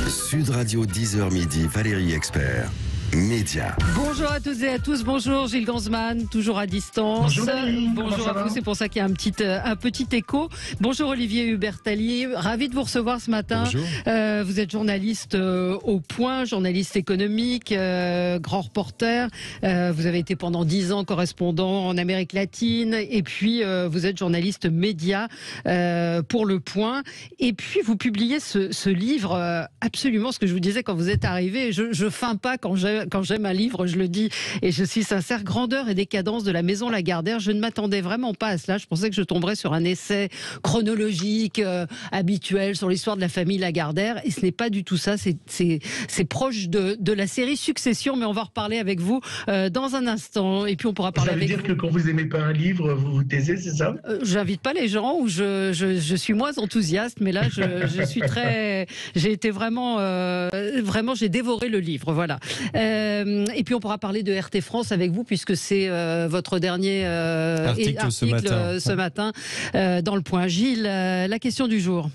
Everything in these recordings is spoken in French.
Sud Radio 10h midi, Valérie Expert. Média. Bonjour à toutes et à tous, bonjour Gilles Gansman, toujours à distance. Bonjour Valérie, bonjour à vous, c'est pour ça qu'il y a un petit écho. Bonjour Olivier Hubertali, ravi de vous recevoir ce matin. Bonjour. Vous êtes journaliste au Point, journaliste économique, grand reporter. Vous avez été pendant 10 ans correspondant en Amérique latine et puis vous êtes journaliste média pour Le Point. Et puis vous publiez ce livre, absolument ce que je vous disais quand vous êtes arrivé. Je feins pas quand j'aime un livre, je le dis, et je suis sincère, Grandeur et décadence de la Maison Lagardère. Je ne m'attendais vraiment pas à cela. Je pensais que je tomberais sur un essai chronologique, habituel, sur l'histoire de la famille Lagardère, et ce n'est pas du tout ça. C'est proche de la série Succession, mais on va reparler avec vous dans un instant. Et puis on pourra parler avec vous. Ça veut dire que quand vous n'aimez pas un livre, vous vous taisez, c'est ça? J'invite pas les gens, ou je suis moins enthousiaste, mais là je suis très... J'ai été vraiment, j'ai dévoré le livre, voilà. Et puis on pourra parler de RT France avec vous, puisque c'est votre dernier article ce matin dans Le Point. Gilles, la question du jour.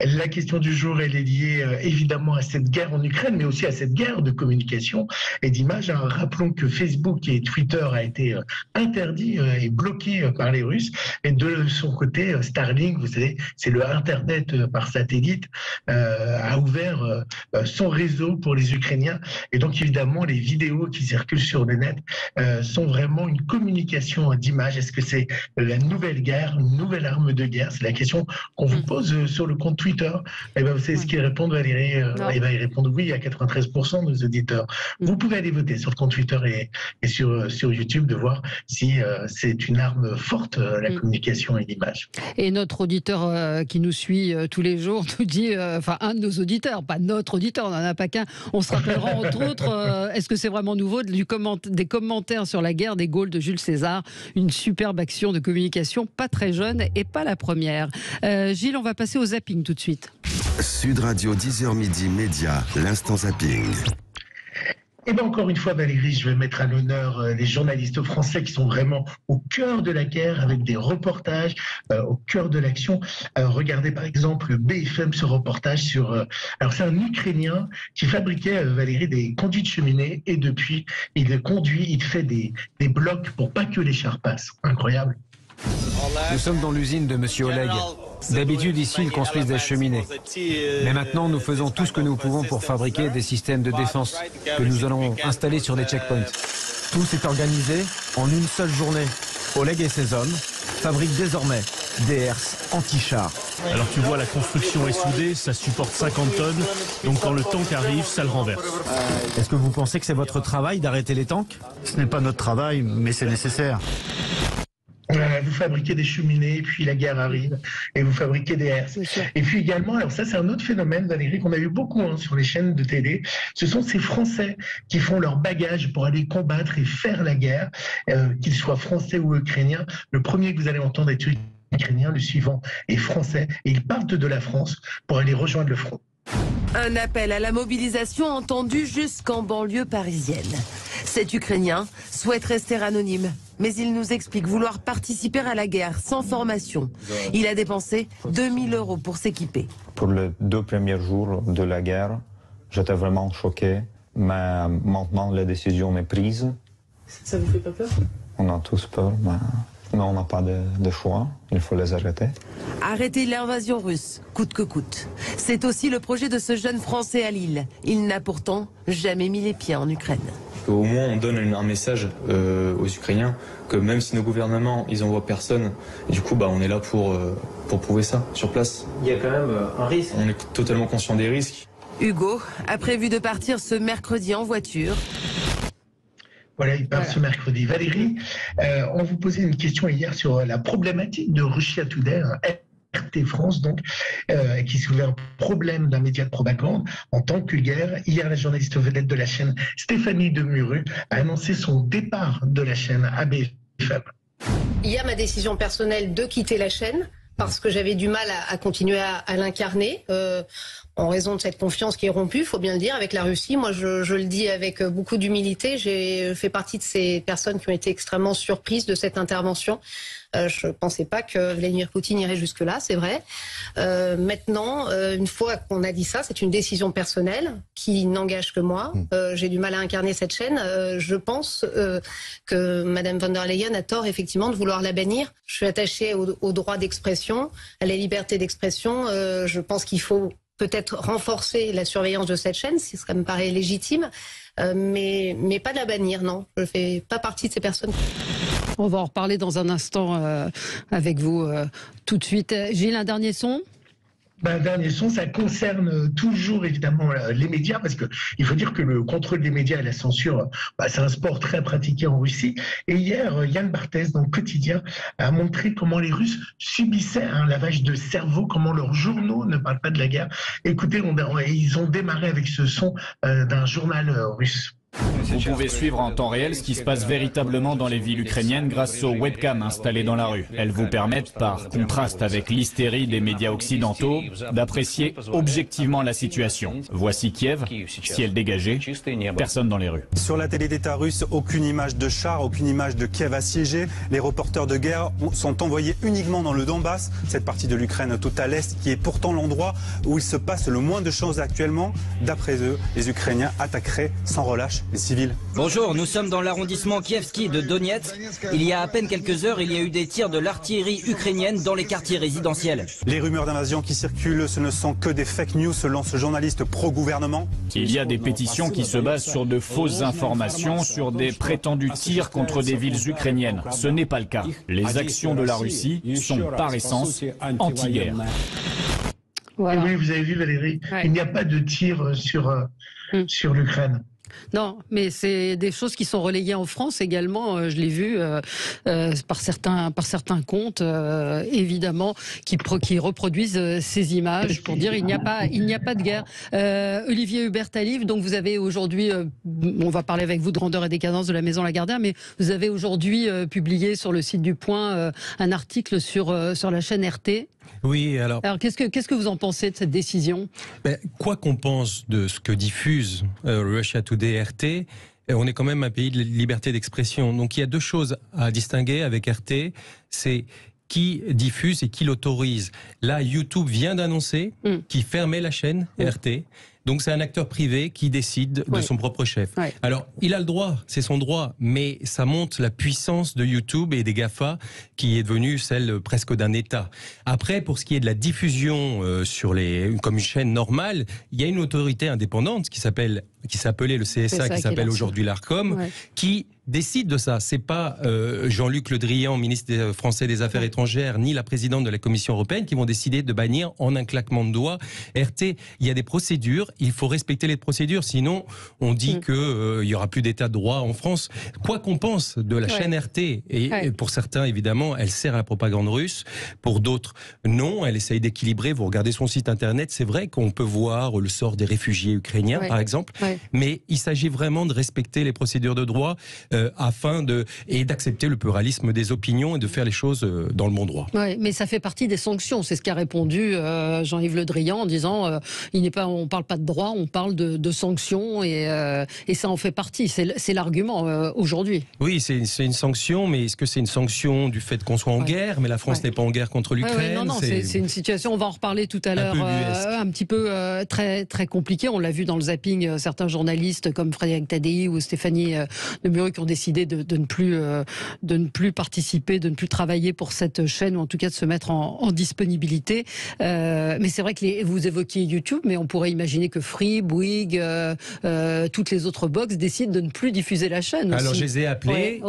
La question du jour, elle est liée évidemment à cette guerre en Ukraine, mais aussi à cette guerre de communication et d'image. Rappelons que Facebook et Twitter a été interdit et bloqué par les Russes. Et de son côté, Starlink, vous savez, c'est le Internet par satellite, a ouvert son réseau pour les Ukrainiens. Et donc évidemment, les vidéos qui circulent sur le net sont vraiment une communication d'image. Est-ce que c'est la nouvelle guerre, une nouvelle arme de guerre? C'est la question qu'on vous pose sur le compte Twitter. Et ben, vous savez ce qu'ils répondent, Valérie? Ils répondent oui à 93% de nos auditeurs. Vous pouvez aller voter sur le compte Twitter et sur YouTube, de voir si c'est une arme forte, la communication et l'image. Et notre auditeur qui nous suit tous les jours nous dit, enfin un de nos auditeurs, pas notre auditeur, on n'en a pas qu'un, on se rappellera entre autres, est-ce que c'est vraiment nouveau, des commentaires sur la guerre des Gaules de Jules César, une superbe action de communication, pas très jeune et pas la première. Gilles, on va passer au zapping tout de suite. Sud Radio 10h midi, Média, l'instant zapping. Et bien encore une fois, Valérie, je vais mettre à l'honneur les journalistes français qui sont vraiment au cœur de la guerre, avec des reportages au cœur de l'action. Regardez par exemple BFM, ce reportage sur... alors c'est un Ukrainien qui fabriquait, Valérie, des conduits de cheminée, et depuis, il fait des blocs pour pas que les chars passent. Incroyable. Nous sommes dans l'usine de Monsieur Oleg. D'habitude, ici, ils construisent des cheminées. Mais maintenant, nous faisons tout ce que nous pouvons pour fabriquer des systèmes de défense que nous allons installer sur des checkpoints. Tout s'est organisé en une seule journée. Oleg et ses hommes fabriquent désormais des herses anti-chars. Alors tu vois, la construction est soudée, ça supporte 50 tonnes, donc quand le tank arrive, ça le renverse. Est-ce que vous pensez que c'est votre travail d'arrêter les tanks? Ce n'est pas notre travail, mais c'est nécessaire. Vous fabriquez des cheminées, puis la guerre arrive, et vous fabriquez des herses. Et puis également, alors ça c'est un autre phénomène, Valérie, qu'on a vu beaucoup sur les chaînes de télé, ce sont ces Français qui font leur bagage pour aller combattre et faire la guerre, qu'ils soient français ou ukrainiens. Le premier que vous allez entendre est ukrainien, le suivant est français, et ils partent de la France pour aller rejoindre le front. Un appel à la mobilisation entendu jusqu'en banlieue parisienne. Cet Ukrainien souhaite rester anonyme, mais il nous explique vouloir participer à la guerre sans formation. Il a dépensé 2000 € pour s'équiper. Pour les 2 premiers jours de la guerre, j'étais vraiment choqué, mais maintenant la décision est prise. Ça vous fait pas peur? On a tous peur, mais on n'a pas de choix, il faut les arrêter. Arrêter l'invasion russe, coûte que coûte. C'est aussi le projet de ce jeune Français à Lille. Il n'a pourtant jamais mis les pieds en Ukraine. Au moins on donne un message aux Ukrainiens que même si nos gouvernements ils envoient personne, du coup on est là pour prouver ça sur place. Il y a quand même un risque. On est totalement conscient des risques. Hugo a prévu de partir ce mercredi en voiture. Voilà, il part ce mercredi. Valérie, on vous posait une question hier sur la problématique de Russia Today, RT France, donc, qui soulevait un problème d'un média de propagande en tant que guerre. Hier, la journaliste vedette de la chaîne, Stéphanie Demuru, a annoncé son départ de la chaîne à BFM. Il y a ma décision personnelle de quitter la chaîne parce que j'avais du mal à continuer à l'incarner. en raison de cette confiance qui est rompue, il faut bien le dire, avec la Russie. Moi, je le dis avec beaucoup d'humilité, j'ai fait partie de ces personnes qui ont été extrêmement surprises de cette intervention. Je ne pensais pas que Vladimir Poutine irait jusque-là, c'est vrai. Maintenant, une fois qu'on a dit ça, c'est une décision personnelle qui n'engage que moi. J'ai du mal à incarner cette chaîne. Je pense que Madame von der Leyen a tort, effectivement, de vouloir la bannir. Je suis attachée au droit d'expression, à la liberté d'expression. Je pense qu'il faut peut-être renforcer la surveillance de cette chaîne, ça me paraît légitime, mais pas de la bannir, non. Je ne fais pas partie de ces personnes. On va en reparler dans un instant avec vous tout de suite. Gilles, un dernier son ? Un dernier son, ça concerne toujours évidemment les médias, parce que il faut dire que le contrôle des médias et la censure, c'est un sport très pratiqué en Russie. Et hier, Yann Barthès, dans le Quotidien, a montré comment les Russes subissaient un lavage de cerveau, comment leurs journaux ne parlent pas de la guerre. Écoutez, ils ont démarré avec ce son d'un journal russe. Vous pouvez suivre en temps réel ce qui se passe véritablement dans les villes ukrainiennes grâce aux webcams installées dans la rue. Elles vous permettent, par contraste avec l'hystérie des médias occidentaux, d'apprécier objectivement la situation. Voici Kiev, ciel dégagé, personne dans les rues. Sur la télé d'État russe, aucune image de chars, aucune image de Kiev assiégé. Les reporters de guerre sont envoyés uniquement dans le Donbass, cette partie de l'Ukraine tout à l'est, qui est pourtant l'endroit où il se passe le moins de choses actuellement. D'après eux, les Ukrainiens attaqueraient sans relâche les civils. Bonjour, nous sommes dans l'arrondissement Kievski de Donetsk. Il y a à peine quelques heures, il y a eu des tirs de l'artillerie ukrainienne dans les quartiers résidentiels. Les rumeurs d'invasion qui circulent, ce ne sont que des fake news selon ce journaliste pro-gouvernement. Il y a des pétitions qui se basent sur de fausses informations, sur des prétendus tirs contre des villes ukrainiennes. Ce n'est pas le cas. Les actions de la Russie sont par essence anti-guerre. Voilà. Oui, vous avez vu Valérie, il n'y a pas de tir sur l'Ukraine. Non, mais c'est des choses qui sont relayées en France également. Je l'ai vu par certains comptes, évidemment, qui reproduisent ces images pour dire il n'y a pas de guerre. Olivier Hubert-Alive, donc vous avez aujourd'hui, on va parler avec vous de Grandeur et décadence de la Maison Lagardère, mais vous avez aujourd'hui publié sur le site du Point un article sur la chaîne RT. Oui, alors qu'est-ce que vous en pensez de cette décision ? Quoi qu'on pense de ce que diffuse Russia Today RT, on est quand même un pays de liberté d'expression. Donc il y a deux choses à distinguer avec RT, c'est qui diffuse et qui l'autorise. Là, YouTube vient d'annoncer qu'il fermait la chaîne RT. Donc c'est un acteur privé qui décide de son propre chef. Alors il a le droit, c'est son droit, mais ça montre la puissance de YouTube et des GAFA qui est devenue celle presque d'un État. Après, pour ce qui est de la diffusion comme une chaîne normale, il y a une autorité indépendante qui s'appelait le CSA, qui s'appelle aujourd'hui l'ARCOM, qui décide de ça. C'est pas Jean-Luc Le Drian, ministre français des Affaires étrangères, ni la présidente de la Commission européenne qui vont décider de bannir en un claquement de doigts RT. Il y a des procédures, il faut respecter les procédures, sinon on dit que il y aura plus d'état de droit en France. Quoi qu'on pense de la chaîne RT, et pour certains évidemment, elle sert à la propagande russe, pour d'autres non, elle essaye d'équilibrer. Vous regardez son site internet, c'est vrai qu'on peut voir le sort des réfugiés ukrainiens par exemple, mais il s'agit vraiment de respecter les procédures de droit et d'accepter le pluralisme des opinions et de faire les choses dans le bon droit. Oui, mais ça fait partie des sanctions. C'est ce qu'a répondu Jean-Yves Le Drian en disant on parle pas de droit, on parle de sanctions et ça en fait partie. C'est l'argument aujourd'hui. Oui, c'est une sanction, mais est-ce que c'est une sanction du fait qu'on soit en guerre ? Mais la France n'est pas en guerre contre l'Ukraine. Non, c'est une situation, on va en reparler tout à l'heure, un petit peu très, très compliquée. On l'a vu dans le zapping, certains journalistes comme Frédéric Tadei ou Stéphanie Demureux qui ont décidé de ne plus participer, de ne plus travailler pour cette chaîne, ou en tout cas de se mettre en disponibilité. Mais c'est vrai que vous évoquiez YouTube, mais on pourrait imaginer que Free, Bouygues, toutes les autres box décident de ne plus diffuser la chaîne aussi. Alors je les ai appelés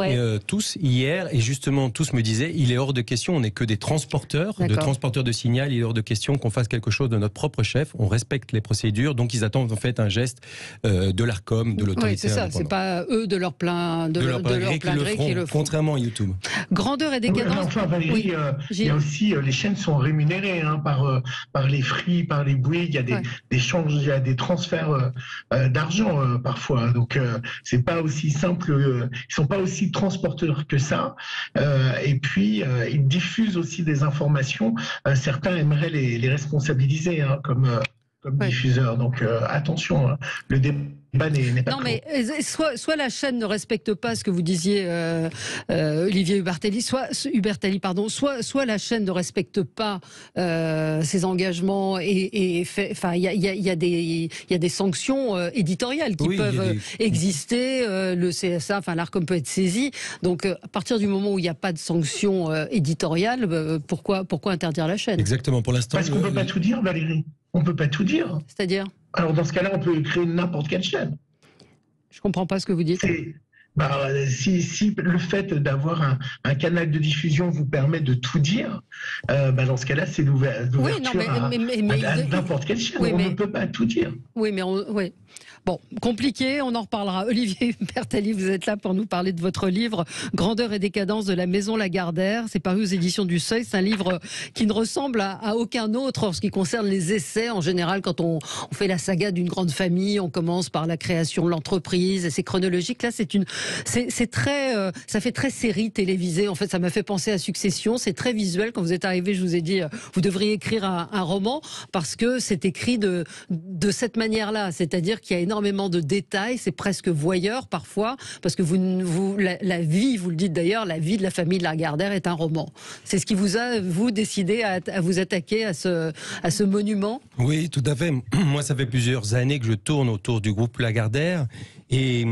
tous hier, et justement tous me disaient il est hors de question, on n'est que des transporteurs de signal, il est hors de question qu'on fasse quelque chose de notre propre chef, on respecte les procédures, donc ils attendent en fait un geste de l'ARCOM, de l'autorité. Oui, c'est ça, c'est pas eux de leur plein gré qui le font. Contrairement à YouTube. Grandeur et décadence. Enfin, Valérie, il y a aussi les chaînes sont rémunérées par les Free, par les Bouygues. Il y a des échanges, il y a des transferts d'argent parfois. Donc c'est pas aussi simple. Ils sont pas aussi transporteurs que ça. Et puis ils diffusent aussi des informations. Certains aimeraient les responsabiliser, comme comme diffuseur. Donc attention, hein, le débat n'est pas non, clos. mais soit la chaîne ne respecte pas ce que vous disiez, Olivier Hubertelli, soit la chaîne ne respecte pas ses engagements et fait. Enfin, il y a des sanctions éditoriales qui peuvent exister. Le CSA, enfin l'Arcom peut être saisi. Donc, à partir du moment où il n'y a pas de sanctions éditoriales, pourquoi interdire la chaîne? Exactement. Pour l'instant, parce qu'on ne peut pas tout dire, Valérie. On ne peut pas tout dire. C'est-à-dire? Alors dans ce cas-là, on peut créer n'importe quelle chaîne. Je comprends pas ce que vous dites. Si le fait d'avoir un canal de diffusion vous permet de tout dire, dans ce cas-là, c'est l'ouverture à n'importe quelle chaîne. On ne peut pas tout dire. Oui, mais bon, compliqué, on en reparlera. Olivier Hubertelli, vous êtes là pour nous parler de votre livre « Grandeur et décadence de la Maison Lagardère ». C'est paru aux éditions du Seuil. C'est un livre qui ne ressemble à aucun autre en ce qui concerne les essais. En général, quand on fait la saga d'une grande famille, on commence par la création de l'entreprise et c'est chronologique. Là, c'est très, ça fait très série télévisée. En fait, ça m'a fait penser à Succession. C'est très visuel. Quand vous êtes arrivé, je vous ai dit, vous devriez écrire un roman parce que c'est écrit de cette manière-là. C'est-à-dire qu'il y a énormément de détails. C'est presque voyeur parfois parce que la vie, vous le dites d'ailleurs, la vie de la famille de Lagardère est un roman. C'est ce qui vous a, décidé à vous attaquer à ce monument? Oui, tout à fait. Moi, ça fait plusieurs années que je tourne autour du groupe Lagardère et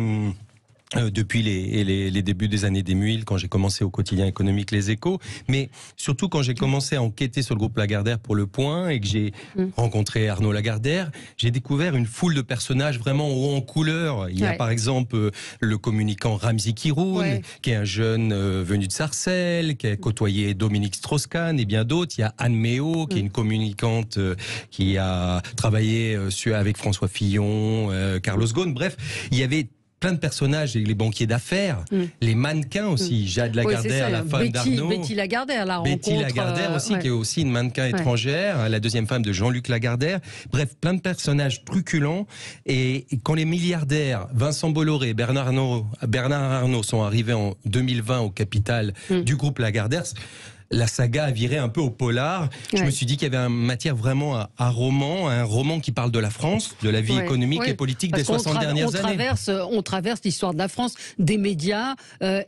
depuis les débuts des années 2000, quand j'ai commencé au quotidien économique Les Échos, mais surtout quand j'ai commencé à enquêter sur le groupe Lagardère pour Le Point et que j'ai rencontré Arnaud Lagardère, j'ai découvert une foule de personnages vraiment haut en couleur. Il y a par exemple le communicant Ramzi Kiroun, qui est un jeune venu de Sarcelles, qui a côtoyé Dominique Strauss-Kahn et bien d'autres. Il y a Anne Méo, qui est une communicante qui a travaillé avec François Fillon, Carlos Ghosn. Bref, il y avait plein de personnages, les banquiers d'affaires, les mannequins aussi, Jade Lagardère, la femme d'Arnaud. Betty Lagardère, la rencontre. Betty Lagardère aussi, qui est aussi une mannequin étrangère, la deuxième femme de Jean-Luc Lagardère. Bref, plein de personnages truculents. Et quand les milliardaires, Vincent Bolloré, Bernard Arnault sont arrivés en 2020 au capital du groupe Lagardère, la saga a viré un peu au polar. Je me suis dit qu'il y avait une matière vraiment à un roman qui parle de la France, de la vie économique et politique des 60 dernières années. On traverse l'histoire de la France, des médias,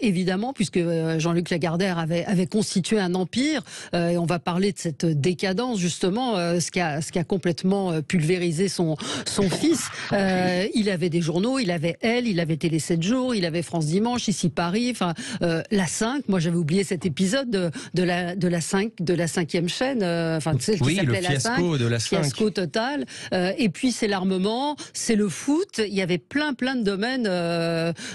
évidemment, puisque Jean-Luc Lagardère avait constitué un empire. Et on va parler de cette décadence, justement, ce qui a complètement pulvérisé son fils. Il avait des journaux, il avait Elle, il avait Télé 7 jours, il avait France Dimanche, Ici Paris, la 5. Moi, j'avais oublié cet épisode de la 5e chaîne, celle qui s'appelait la 5, fiasco total. Et puis c'est l'armement, c'est le foot. Il y avait plein de domaines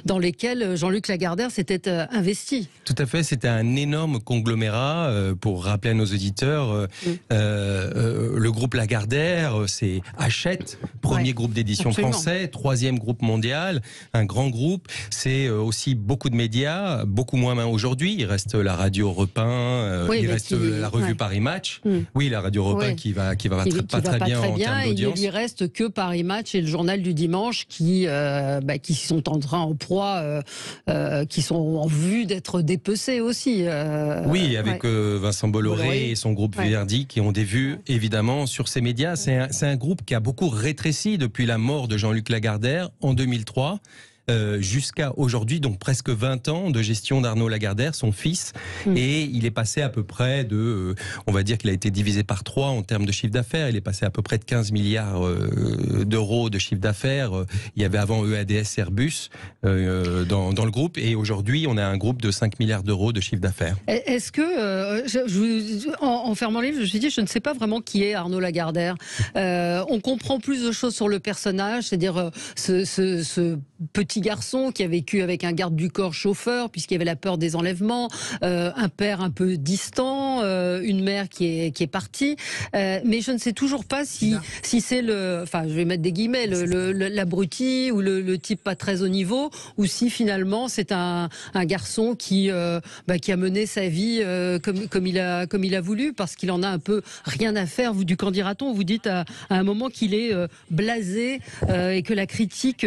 dans lesquels Jean-Luc Lagardère s'était investi. Tout à fait, c'était un énorme conglomérat. Pour rappeler à nos auditeurs, le groupe Lagardère, c'est Hachette, premier groupe d'édition français, 3e groupe mondial, un grand groupe. C'est aussi beaucoup de médias, beaucoup moins aujourd'hui. Il reste la radio Europe 1, il reste la revue Paris Match. Oui, la radio Europe 1 qui va pas très bien en termes d'audience. Il lui reste que Paris Match et le journal du dimanche qui sont en proie, qui sont en vue d'être dépecés aussi. Oui, avec Vincent Bolloré et son groupe Verdi qui ont des vues évidemment sur ces médias. C'est un groupe qui a beaucoup rétréci depuis la mort de Jean-Luc Lagardère en 2003. Jusqu'à aujourd'hui, donc presque 20 ans de gestion d'Arnaud Lagardère, son fils, et il est passé à peu près on va dire qu'il a été divisé par 3 en termes de chiffre d'affaires, il est passé à peu près de 15 milliards d'euros de chiffre d'affaires. Il y avait avant EADS Airbus dans le groupe, et aujourd'hui on a un groupe de 5 milliards d'euros de chiffre d'affaires. Est-ce que, en fermant le livre, je me suis dit, je ne sais pas vraiment qui est Arnaud Lagardère. On comprend plus de choses sur le personnage, c'est-à-dire ce petit garçon qui a vécu avec un garde du corps chauffeur puisqu'il y avait la peur des enlèvements, un père un peu distant, une mère qui est partie, mais je ne sais toujours pas si c'est je vais mettre des guillemets, l'abruti ou le type pas très haut niveau, ou si finalement c'est un garçon qui a mené sa vie comme il a voulu, parce qu'il en a un peu rien à faire. Vous, du qu'en dira-t-on, vous dites à un moment qu'il est blasé et que la critique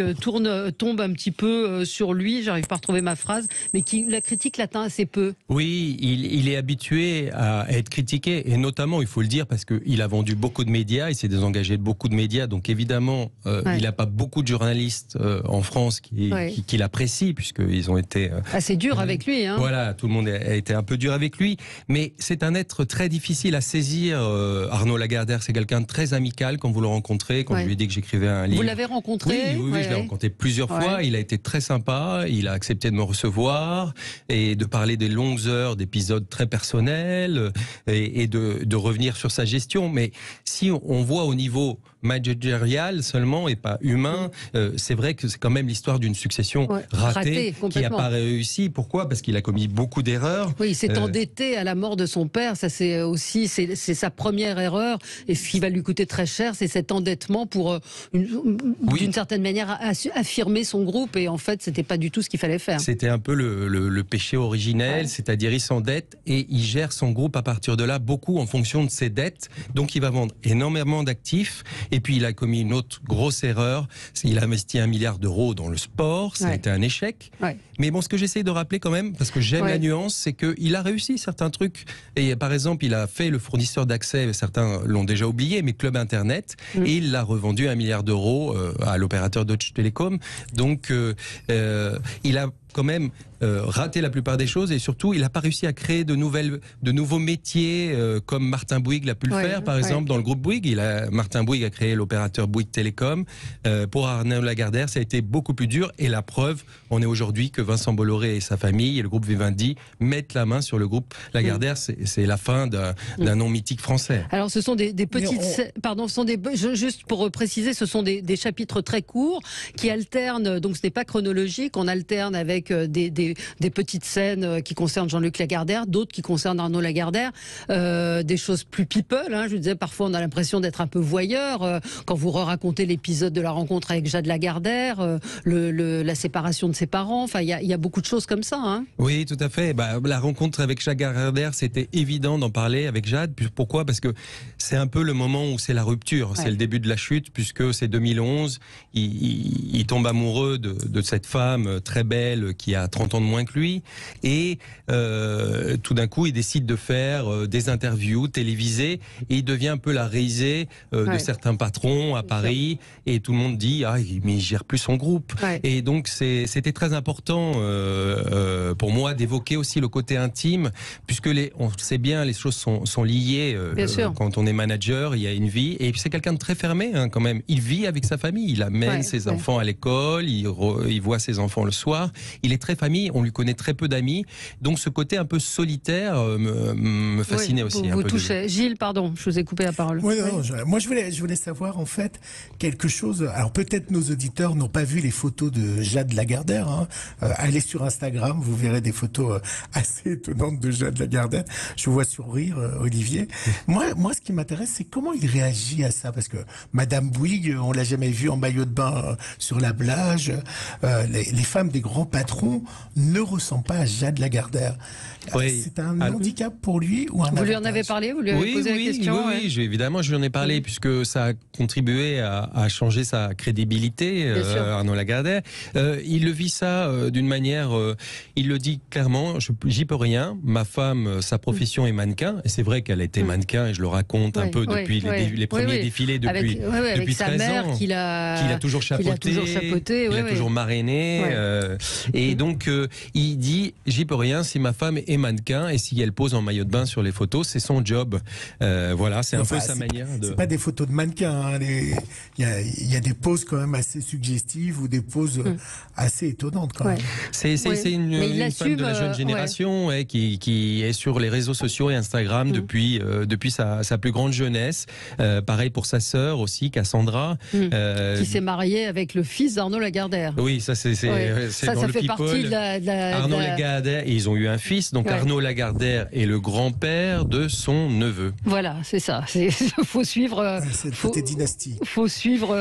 tombe un petit peu sur lui, j'arrive pas à retrouver ma phrase, mais la critique l'atteint assez peu. Oui, il est habitué à être critiqué, et notamment, il faut le dire, parce qu'il a vendu beaucoup de médias, il s'est désengagé de beaucoup de médias, donc évidemment, il n'a pas beaucoup de journalistes en France qui l'apprécient, puisqu'ils ont été... assez dur avec lui. Hein. Voilà, tout le monde a été un peu dur avec lui, mais c'est un être très difficile à saisir. Arnaud Lagardère, c'est quelqu'un de très amical quand vous le rencontrez, quand je lui ai dit que j'écrivais un livre. Vous l'avez rencontré? Oui, je l'ai rencontré plusieurs fois, il a été très sympa, il a accepté de me recevoir et de parler des longues heures d'épisodes très personnels et de revenir sur sa gestion. Mais si on voit au niveau managérial seulement et pas humain, c'est vrai que c'est quand même l'histoire d'une succession ratée qui n'a pas réussi. Pourquoi? Parce qu'il a commis beaucoup d'erreurs. Oui, il s'est endetté à la mort de son père. Ça, c'est aussi c'est sa première erreur. Et ce qui va lui coûter très cher, c'est cet endettement pour, d'une certaine manière, affirmer son groupe. Et en fait, c'était pas du tout ce qu'il fallait faire. C'était un peu le péché originel, c'est-à-dire il s'endette et il gère son groupe à partir de là, beaucoup en fonction de ses dettes. Donc il va vendre énormément d'actifs. Et puis il a commis une autre grosse erreur. Il a investi 1 milliard d'euros dans le sport. Ça a été un échec. Mais bon, ce que j'essaie de rappeler quand même, parce que j'aime la nuance, c'est qu'il a réussi certains trucs. Et par exemple, il a fait le fournisseur d'accès, certains l'ont déjà oublié, mais Club Internet, et il l'a revendu 1 milliard d'euros à l'opérateur Deutsche Telekom. Donc, il a quand même raté la plupart des choses et surtout il n'a pas réussi à créer de nouveaux métiers comme Martin Bouygues l'a pu le faire par exemple dans le groupe Bouygues. Martin Bouygues a créé l'opérateur Bouygues Télécom. Pour Arnaud Lagardère ça a été beaucoup plus dur et la preuve on est aujourd'hui que Vincent Bolloré et sa famille et le groupe Vivendi mettent la main sur le groupe Lagardère. C'est la fin d'un nom mythique français. Alors ce sont des petites juste pour préciser, ce sont des chapitres très courts qui alternent, donc ce n'est pas chronologique, on alterne avec des petites scènes qui concernent Jean-Luc Lagardère, d'autres qui concernent Arnaud Lagardère, des choses plus people. Hein, je disais, parfois on a l'impression d'être un peu voyeur quand vous racontez l'épisode de la rencontre avec Jade Lagardère, la séparation de ses parents. Enfin, il y a beaucoup de choses comme ça. Hein. Oui, tout à fait. La rencontre avec Jade Lagardère, c'était évident d'en parler avec Jade. Pourquoi? Parce que c'est un peu le moment où c'est la rupture, c'est le début de la chute, puisque c'est 2011. Il tombe amoureux de cette femme très belle qui a 30 ans de moins que lui et tout d'un coup il décide de faire des interviews télévisées et il devient un peu la risée de certains patrons à Paris et tout le monde dit mais il gère plus son groupe et donc c'était très important pour moi d'évoquer aussi le côté intime puisque on sait bien les choses sont liées quand on est manager, il y a une vie et c'est quelqu'un de très fermé quand même, il vit avec sa famille, il amène ses enfants à l'école, il voit ses enfants le soir, il est très famille, on lui connaît très peu d'amis, donc ce côté un peu solitaire me fascinait aussi. Vous touchez. Gilles, pardon, je vous ai coupé la parole. Moi je voulais savoir en fait quelque chose, alors peut-être nos auditeurs n'ont pas vu les photos de Jade Lagardère, allez sur Instagram, vous verrez des photos assez étonnantes de Jade Lagardère, je vous vois sourire Olivier. Moi ce qui m'intéresse c'est comment il réagit à ça, parce que Madame Bouygues, on l'a jamais vue en maillot de bain sur la plage, les femmes des grands patrons ne ressemble pas à Jade Lagardère. C'est un handicap pour lui ou un avantage? Vous lui en avez parlé? Vous lui avez posé la question? Oui, évidemment, je lui en ai parlé puisque ça a contribué à changer sa crédibilité, Arnaud Lagardère. Il le vit ça d'une manière, il le dit clairement, j'y peux rien, ma femme, sa profession est mannequin, et c'est vrai qu'elle a été mannequin, et je le raconte un peu depuis les premiers défilés, depuis 13 ans, qu'il a toujours chapeauté, il a toujours marrainé, et donc il dit, j'y peux rien si ma femme est mannequin et si elle pose en maillot de bain sur les photos, c'est son job. Voilà, c'est un peu sa manière de... C'est pas des photos de mannequins, il y a des poses quand même assez suggestives ou des poses assez étonnantes quand même. C'est une femme de la jeune génération qui est sur les réseaux sociaux et Instagram depuis sa plus grande jeunesse. Pareil pour sa sœur aussi, Cassandra. Qui s'est mariée avec le fils d'Arnaud Lagardère. Oui, ça c'est dans le film. partie de la... Arnaud Lagardère, et ils ont eu un fils, donc Arnaud Lagardère est le grand-père de son neveu. Voilà, c'est ça. Faut suivre. C'était dynastie. Faut suivre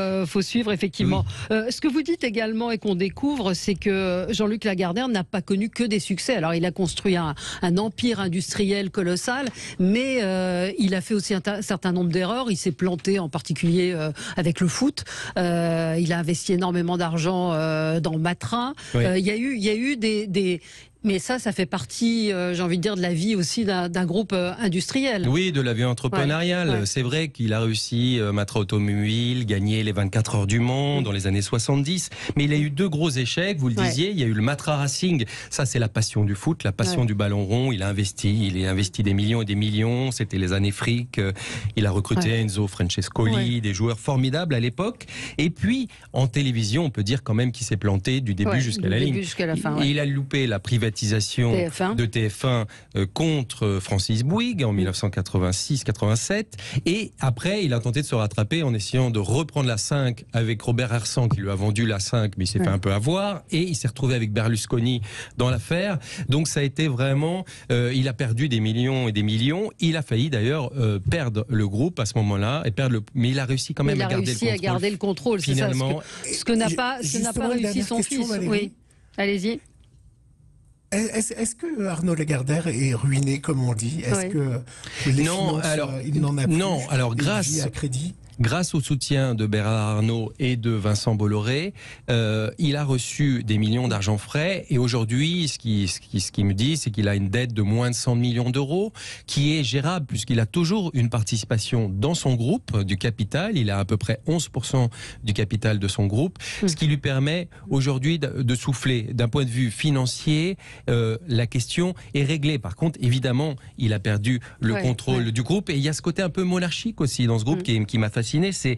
effectivement. Ce que vous dites également et qu'on découvre, c'est que Jean-Luc Lagardère n'a pas connu que des succès. Alors, il a construit un empire industriel colossal, mais il a fait aussi un certain nombre d'erreurs. Il s'est planté, en particulier avec le foot. Il a investi énormément d'argent dans Matrin. Oui. Il y a eu des mais ça fait partie, j'ai envie de dire, de la vie aussi d'un groupe industriel. Oui, de la vie entrepreneuriale. Ouais. C'est vrai qu'il a réussi, Matra Automobile, gagner les 24 heures du Mans dans les années 70. Mais il a eu 2 gros échecs, vous le disiez. Il y a eu le Matra Racing. Ça, c'est la passion du foot, la passion du ballon rond. Il a investi des millions et des millions. C'était les années fric. Il a recruté Enzo Francescoli, des joueurs formidables à l'époque. Et puis, en télévision, on peut dire quand même qu'il s'est planté du début jusqu'à la ligne. Jusqu'à la fin, Et il a loupé la privatisation de TF1 contre Francis Bouygues en 1986-87. Et après, il a tenté de se rattraper en essayant de reprendre la 5 avec Robert Hersan, qui lui a vendu la 5, mais il s'est fait un peu avoir. Et il s'est retrouvé avec Berlusconi dans l'affaire. Donc ça a été vraiment... il a perdu des millions et des millions. Il a failli d'ailleurs perdre le groupe à ce moment-là. Mais il a réussi quand même à garder le contrôle. Finalement. Ce que n'a pas réussi son fils. Oui. Allez-y. Est-ce que Arnaud Lagardère est ruiné, comme on dit? Est-ce que les finances, il n'en a plus? Non, alors grâce au soutien de Bernard Arnault et de Vincent Bolloré, il a reçu des millions d'argent frais. Et aujourd'hui, ce qu'il me dit, c'est qu'il a une dette de moins de 100 millions d'euros, qui est gérable puisqu'il a toujours une participation dans son groupe du capital. Il a à peu près 11% du capital de son groupe, ce qui lui permet aujourd'hui de souffler. D'un point de vue financier, la question est réglée. Par contre, évidemment, il a perdu le contrôle du groupe. Et il y a ce côté un peu monarchique aussi dans ce groupe qui m'a fasciné. C'est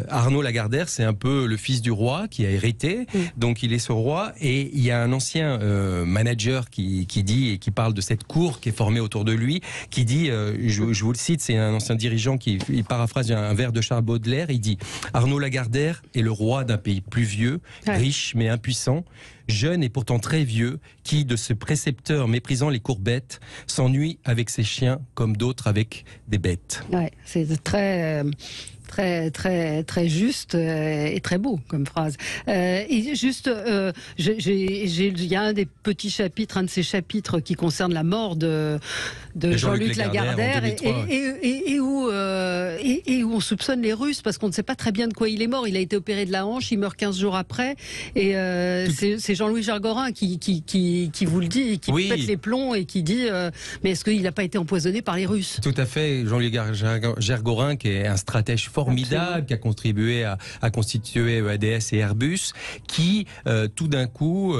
Arnaud Lagardère, c'est un peu le fils du roi qui a hérité, donc il est ce roi. Et il y a un ancien manager qui dit et qui parle de cette cour qui est formée autour de lui, qui dit, je vous le cite, c'est un ancien dirigeant qui paraphrase un vers de Charles Baudelaire. Il dit: Arnaud Lagardère est le roi d'un pays pluvieux, riche mais impuissant, jeune et pourtant très vieux, qui, de ce précepteur méprisant les courbettes, s'ennuie avec ses chiens comme d'autres avec des bêtes. Ouais, c'est très juste et très beau comme phrase. Et juste, il y a un des petits chapitres, un de ces chapitres qui concerne la mort de Jean-Luc Lagardère et où on soupçonne les Russes parce qu'on ne sait pas très bien de quoi il est mort. Il a été opéré de la hanche, il meurt 15 jours après. Et c'est Jean-Louis Gergorin qui vous le dit, qui pète les plombs et qui dit mais est-ce qu'il n'a pas été empoisonné par les Russes? Tout à fait. Jean-Louis Gergorin, qui est un stratège formidable, qui a contribué à constituer ADS et Airbus, qui tout d'un coup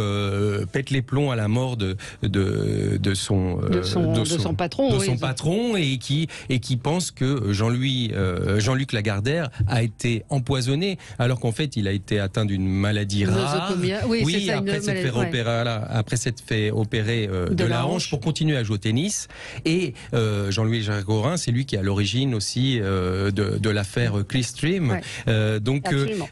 pète les plombs à la mort de son patron et qui pense que Jean-Luc Lagardère a été empoisonné alors qu'en fait il a été atteint d'une maladie rare. Après s'être fait opérer de la hanche pour continuer à jouer au tennis. Et Jean-Louis Gergorin, c'est lui qui est à l'origine aussi de l'affaire Clearstream.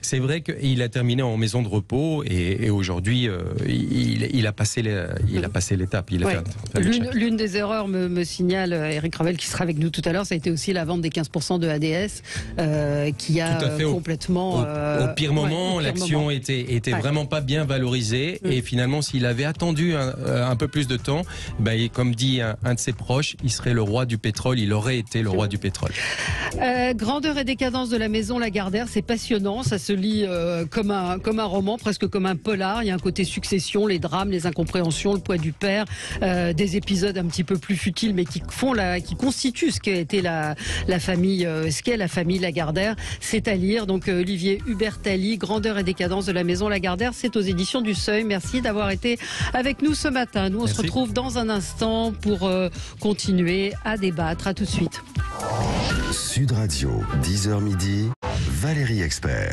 C'est vrai qu'il a terminé en maison de repos et aujourd'hui il a passé l'étape. L'une des erreurs, me signale Eric Revel, qui sera avec nous tout à l'heure, ça a été aussi la vente des 15% de ADS qui a complètement... Au pire moment, l'action était vraiment pas bien valorisée et finalement s'il avait attendu un peu plus de temps, comme dit un de ses proches, il serait le roi du pétrole, il aurait été le roi du pétrole. Grandeur et décadence de la maison Lagardère, c'est passionnant, ça se lit comme un roman, presque comme un polar. Il y a un côté succession, les drames, les incompréhensions, le poids du père, des épisodes un petit peu plus futiles mais qui constituent ce qu'est la famille Lagardère. C'est à lire, donc Olivier Hubertalli, Grandeur et décadence de la maison Lagardère, c'est aux éditions du Seuil. Merci d'avoir été avec nous ce matin. Nous on se retrouve dans un instant pour continuer à débattre. À tout de suite. Sud Radio, 10h midi, Valérie Expert.